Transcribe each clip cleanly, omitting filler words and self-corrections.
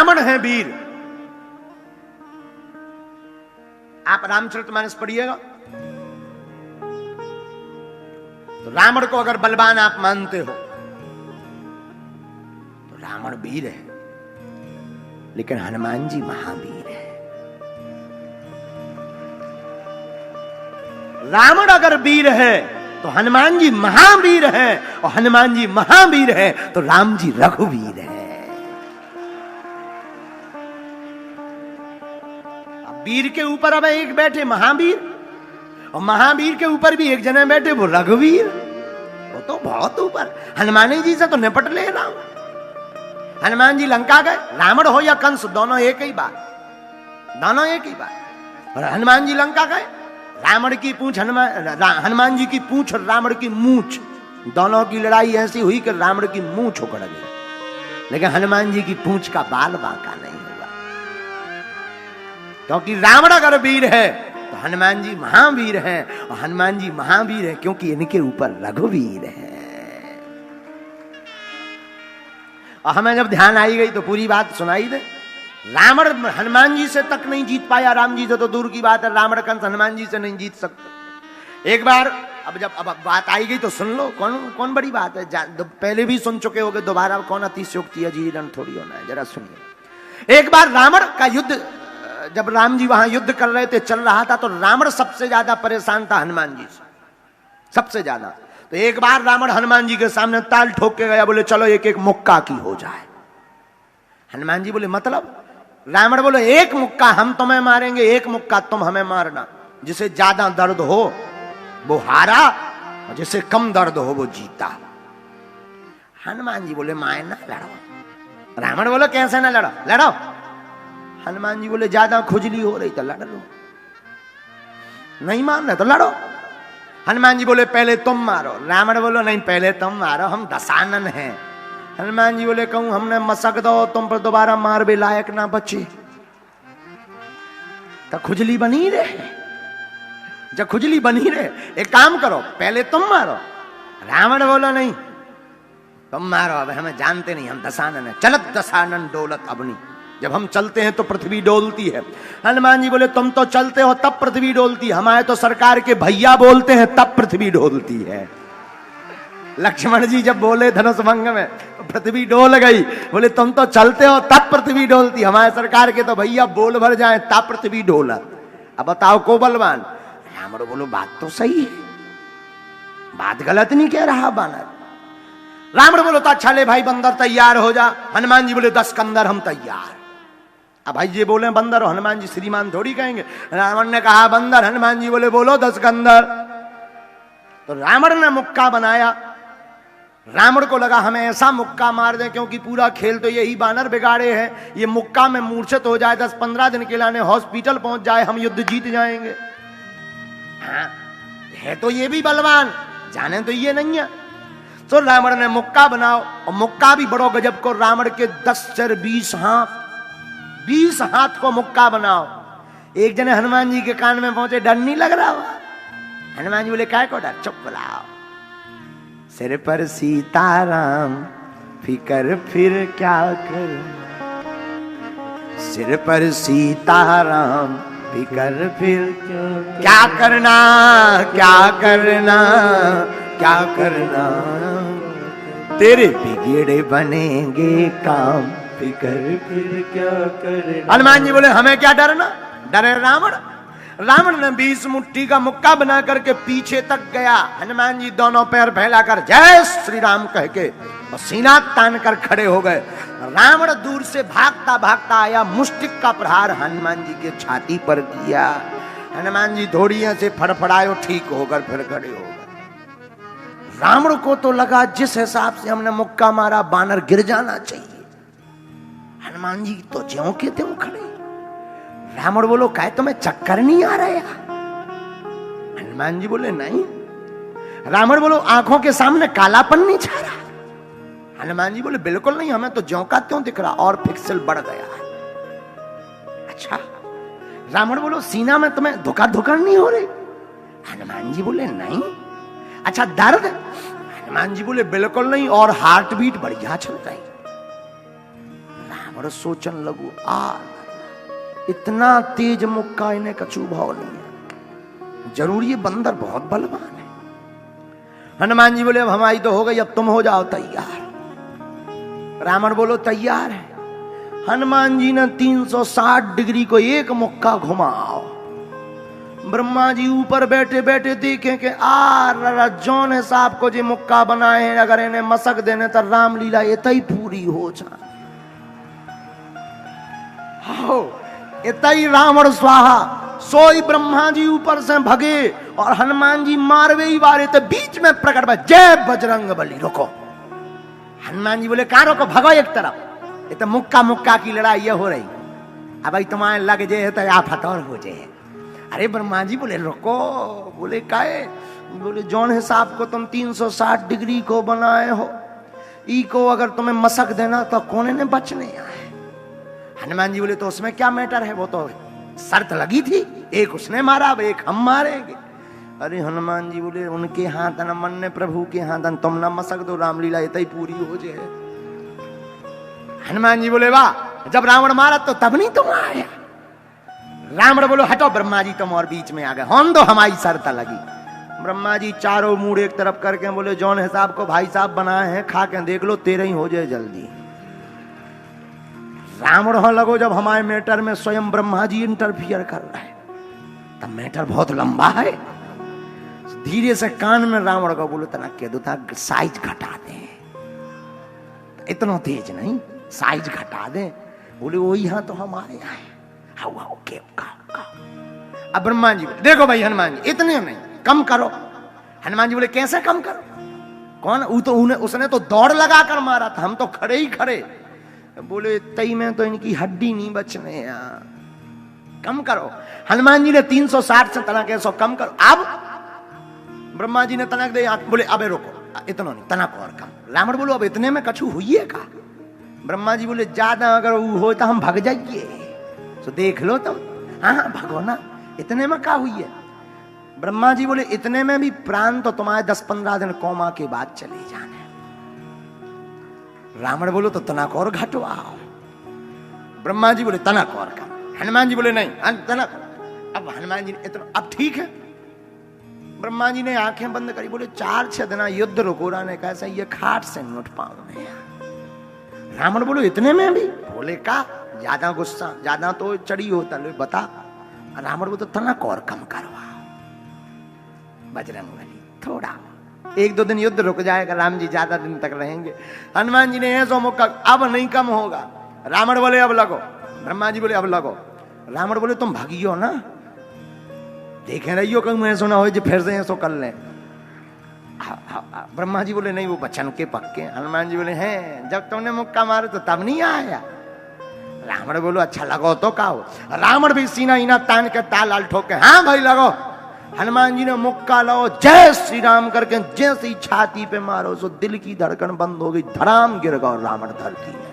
रावण है वीर। आप रामचरितमानस पढ़िएगा तो रावण को अगर बलवान आप मानते हो तो रावण वीर है, लेकिन हनुमान जी महावीर है। रावण अगर वीर है तो हनुमान जी महावीर है, और हनुमान जी महावीर है तो राम जी रघुवीर है। अब वीर के ऊपर अब एक बैठे महावीर, और महावीर के ऊपर भी एक जने बैठे वो रघुवीर, वो तो बहुत ऊपर। हनुमान जी से तो निपट ले राम। हनुमान जी लंका गए, रावण हो या कंस दोनों एक ही बात, दोनों एक ही बात। और हनुमान जी लंका गए, रावण की पूंछ हनुमान जी की पूंछ और रावण की मूंछ, दोनों की लड़ाई ऐसी हुई कि रावण की मूंछ उखड़ गई, लेकिन हनुमान जी की पूंछ का बाल बांका नहीं हुआ। क्योंकि रावण अगर वीर है तो हनुमान जी महावीर हैं, और हनुमान जी महावीर है क्योंकि इनके ऊपर रघुवीर है। और हमें जब ध्यान आई गई तो पूरी बात सुनाई दे। रावण हनुमान जी से तक नहीं जीत पाया, राम जी से तो दूर की बात है। रावण कंस हनुमान जी से नहीं जीत सकते। एक बार अब बात आई गई तो सुन लो, कौन बड़ी बात है, पहले भी सुन चुके होगे, दोबारा कौन अतिशयोक्ति है जी थोड़ी होना है, जरा सुनिए। एक बार रावण का युद्ध, जब राम जी वहां युद्ध कर रहे थे, चल रहा था, तो रावण सबसे ज्यादा परेशान था हनुमान जी से, सबसे ज्यादा। तो एक बार रावण हनुमान जी के सामने ताल ठोक के गया, बोले चलो एक एक मुक्का की हो जाए। हनुमान जी बोले मतलब? रावण बोले एक मुक्का हम तुम्हें मारेंगे, एक मुक्का तुम हमें मारना। जिसे ज्यादा दर्द हो वो हारा, और जिसे कम दर्द हो वो जीता। हनुमान जी बोले माए ना लड़ो। रावण बोले कैसे ना लड़ो, लड़ो। हनुमान जी बोले ज्यादा खुजली हो रही तो लड़ लो, नहीं मारना तो लड़ो। हनुमान जी बोले पहले तुम मारो। रावण बोलो नहीं पहले तुम मारो, हम दशानन हैं। हनुमान जी बोले कहूं हमने मसक दो, तुम पर दोबारा मार भी लायक ना बचे, तो खुजली बनी रहे। जब खुजली बनी रहे, एक काम करो पहले तुम मारो। रावण बोलो नहीं तुम मारो, अब हमें जानते नहीं, हम दशानन है। चलत दशानन डोलत अबनी, जब हम चलते हैं तो पृथ्वी डोलती है। हनुमान जी बोले तुम तो चलते हो तब पृथ्वी डोलती है, हमारे तो सरकार के भैया बोलते हैं तब पृथ्वी डोलती है। लक्ष्मण जी जब बोले धनुष भंग में पृथ्वी डोल गई, बोले तुम तो चलते हो तब पृथ्वी डोलती, हमारे सरकार के तो भैया बोल भर जाए तब पृथ्वी डोला। अब बताओ को बलवान? रावण बोलो बात तो सही है, बात गलत नहीं कह रहा बानर। रावण बोलो तो अच्छा ले भाई बंदर तैयार हो जा। हनुमान जी बोले 10 कंदर हम तैयार। अब भाई ये बोले बंदर, और हनुमान जी श्रीमान थोड़ी कहेंगे। रावण ने कहा बंदर, हनुमान जी बोले बोलो 10 कंदर। तो रावण ने मुक्का बनाया। रावण को लगा हमें ऐसा मुक्का मार दे, क्योंकि पूरा खेल तो यही बानर बिगाड़े हैं, ये मुक्का में मूर्छित हो जाए, 10-15 दिन के लाने हॉस्पिटल पहुंच जाए, हम युद्ध जीत जाएंगे। हाँ है तो ये भी बलवान, जाने तो ये नहीं है। तो रावण ने मुक्का बनाओ, और मुक्का भी बड़ो गजब को, रावण के 10 सिर 20 हाथ, 20 हाथ को मुक्का बनाओ। एक जने हनुमान जी के कान में पहुंचे, डर नहीं लग रहा हुआ? हनुमान जी बोले काय को डर, चुप बुलाओ। सिर पर सीताराम फिकर फिर क्या कर, सिर पर सीताराम फिकर फिर क्या करना, क्या करना, क्या करना, तेरे बिगड़े बनेंगे काम, फिकर फिर क्या करना। हनुमान जी बोले हमें क्या डरना, डरे रावण। रावण ने 20 मुट्ठी का मुक्का बना करके पीछे तक गया। हनुमान जी दोनों पैर फैलाकर जय श्री राम कह के और सीना तान कर खड़े हो गए। रावण दूर से भागता भागता आया, मुष्टिक का प्रहार हनुमान जी के छाती पर किया। हनुमान जी थोड़ी से फड़फड़ाए, ठीक होकर फिर खड़े हो गए। रावण को तो लगा जिस हिसाब से हमने मुक्का मारा बानर गिर जाना चाहिए। हनुमान जी तो ज्यों के त्यों खड़े। रावण बोलो काय तुम्हें चक्कर नहीं आ रहा? हनुमान जी बोले नहीं। रावण बोलो आंखों के सामने कालापन नहीं छा रहा? हनुमान जी बोले बिल्कुल नहीं, हमें तो ज्यों का त्यों दिख रहा और पिक्सल बढ़ गया है। अच्छा। रावण बोलो सीना में तुम्हें धुका धुकड़ नहीं हो रही? हनुमान जी बोले नहीं। अच्छा दर्द? हनुमान जी बोले बिल्कुल नहीं, और हार्ट बीट बढ़िया चल रही। और सोचन लगू इतना तेज मुक्का इन्हें कछु भाव नहीं है, जरूर ये बंदर बहुत बलवान है। हनुमान जी बोले अब हमारी तो हो गई, अब तुम हो जाओ तैयार। रावण बोलो तैयार है। हनुमान जी ने 360 डिग्री को एक मुक्का घुमाओ। ब्रह्मा जी ऊपर बैठे बैठे देखें कि जौन है साहब को जो मुक्का बनाए हैं, अगर इन्हें मसक देने तो रामलीला इतना ही पूरी हो जाए। इतना ही रावण स्वाहा। सोई ब्रह्मा जी ऊपर से भगे और हनुमान जी मारवे ही वारे तो बीच में प्रकट भा, जय बजरंग बली। रुको। हनुमान जी बोले कहां रोको, भगो एक तरफ, ये तो मुक्का मुक्का की लड़ाई ये हो रही। अब भाई तुम्हारे लग जाए तो आप हथौर हो जाए। अरे ब्रह्मा जी बोले रुको। बोले काहे? बोले जौन हिसाब को तुम 360 डिग्री को बनाए हो, ई को अगर तुम्हें मसक देना तो कौन ने बचने आए। हनुमान जी बोले तो उसमें क्या मैटर है, वो तो शर्त लगी थी, एक उसने मारा अब एक हम मारेंगे। अरे हनुमान जी बोले उनके हाथ न मन ने प्रभु के हाथ, तुम न मसक दो, रामलीला इतना ही पूरी हो जाए। हनुमान जी बोले वाह, जब रावण मारा तो तब नहीं तुम आया। रावण बोलो हटो, ब्रह्मा जी तुम और बीच में आ गए, हम दो हमारी शर्त लगी। ब्रह्मा जी चारों मुड़ एक तरफ करके बोले जौन हिसाब को भाई साहब बनाए हैं खा के देख लो, तेरे ही हो जाए जल्दी। रावण हो लगो जब हमारे मैटर में स्वयं ब्रह्मा जी इंटरफियर कर रहा है, तब मैटर बहुत लंबा है। धीरे से कान में रावण को बोलो तना कह दो था साइज घटा दे, इतना तेज नहीं, साइज घटा दे। बोले वो यहाँ तो हमारे यहाँ है। अब ब्रह्मा जी देखो भाई हनुमान जी इतने नहीं, कम करो। हनुमान जी बोले कैसे कम करो? कौन? उसने तो दौड़ लगा कर मारा था, हम तो खड़े ही खड़े। बोले तई में तो इनकी हड्डी नहीं बचने यार, कम करो। हनुमान जी ने 360 से तनक 100 कम करो। अब ब्रह्मा जी ने तनक दे, बोले अबे रोको, इतना नहीं, तनक और कम। रावण बोलो अब इतने में कछु हुई है का? ब्रह्मा जी बोले ज्यादा अगर वो हो तो हम भाग जाइए, तो देख लो तुम। हाँ भगो ना, इतने में क्या हुई है? ब्रह्मा जी बोले इतने में भी प्राण तो तुम्हारे 10-15 दिन कोमा के बाद चले जाने। रावण बोलो तो तनक और घटवाओ। ब्रह्मा जी बोले तनक और कम। हनुमान जी बोले नहीं तनक। अब हनुमान जी इतना, अब ठीक है। ब्रह्मा जी ने आंखें बंद करी, बोले 4-6 दिन युद्ध रुकोरा ने कैसा ये खाट से नहीं उठ पाऊंगे। रावण बोलो इतने में भी? बोले का ज्यादा गुस्सा, ज्यादा तो चढ़ी होता लो बता। रावण बोलो तो तनक और कम करवा। बजरंग बली थोड़ा 1-2 दिन युद्ध रुक जाएगा, राम जी ज्यादा दिन तक रहेंगे। हनुमान जी ने ऐसा मौका, अब नहीं कम होगा। रावण बोले अब लगो। ब्रह्मा जी बोले अब लगो। रावण बोले तुम भागियो ना, देखे रहियो कहीं मैं सुना हो जो फिर से ऐसो कर ले। ब्रह्मा जी बोले नहीं वो बचन के पक्के। हनुमान जी बोले हैं जब तुमने मुक्का मारे तो तब नहीं आया। रावण बोलो अच्छा लगो तो का हो। रावण भी सीना इना तान के ताल ठोके, हाँ भाई लगो। हनुमान जी ने मुक्का लो, जय श्री राम करके जैसी छाती पे मारो सो दिल की धड़कन बंद हो गई, धड़ाम गिर गया रावण धरती में।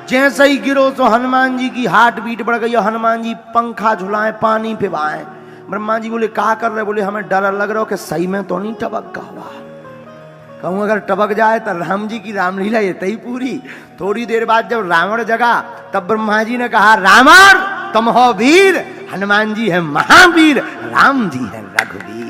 जैसे ही गिरो तो हनुमान जी की हार्ट बीट बढ़ गई। हनुमान जी पंखा झुलाए, पानी पिवाए। ब्रह्मा जी बोले क्या कर रहे? बोले हमें डर लग रहा हो कि सही में तो नहीं टपक का हुआ। कहूं अगर टपक जाए तो राम जी की रामलीला ये तई पूरी। थोड़ी देर बाद जब रावण जगा तब ब्रह्मा जी ने कहा रावण तुम हो वीर, हनुमान जी है महावीर, राम जी है रघुवीर।